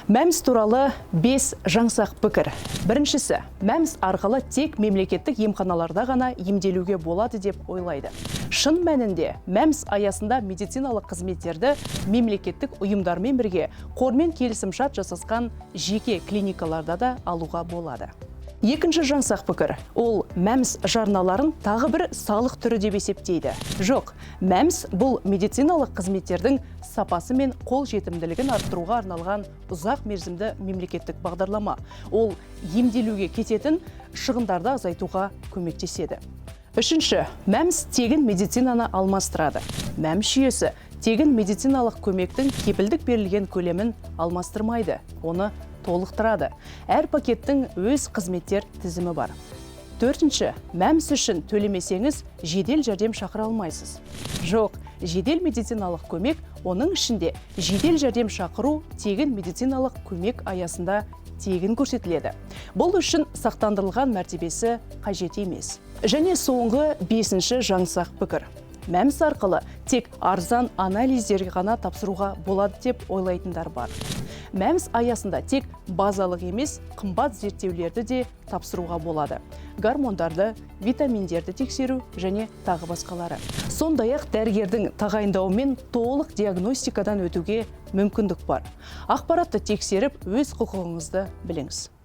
Мәмс туралы 5 жаңсақ пікір. Біріншісі, мәмс арқылы тек мемлекеттік емханаларда ғана емделуге болады деп ойлайды. Шын мәнінде мәмс аясында медициналық қызметтерді мемлекеттік ұйымдармен бірге қормен келісімшарт жасасқан жеке клиникаларда да алуға болады. Екінші жаңсақ пікір. Ол мәмс жарналарын тағы бір салық түрі деп есептейді. Жоқ, мәмс бұл медициналық қызметтердің сапасы мен қол жетімділігін арттыруға арналған ұзақ мерзімді мемлекеттік бағдарлама. Ол емделуге кететін шығындарды азайтуға көмектеседі. Үшінші, мәмс тегін медицинаны алмастырады. Мәмс жүйесі тегін медициналық көмектің кепілдік берілген көлемін алмастырмайды, оны толықтырады. Әр пакеттің өз қызметтер тізімі бар. Төртінші, мәмс үшін төлемесеңіз жедел жәрдем шақыра алмайсыз. Жоқ, жедел медициналық көмек, оның ішінде жедел жәрдем шақыру тегін медициналық көмек аясында тегін көрсетіледі. Бұл үшін сақтандырылған мәртебесі қажет емес. Және соңғы 5-ші жаңсақ пікір. Мәмс арқылы тек арзан анализдерге ғана тапсыруға болады деп ойлайтындар бар. Мәмс аясында тек базалық емес, қымбат зерттеулерді де тапсыруға болады. Гормондарды, витаминдерді тексеру және тағы басқалары. Сондай-ақ дәрігердің тағайындауымен толық диагностикадан өтуге мүмкіндік бар. Ақпаратты тексеріп, өз құқығыңызды біліңіз.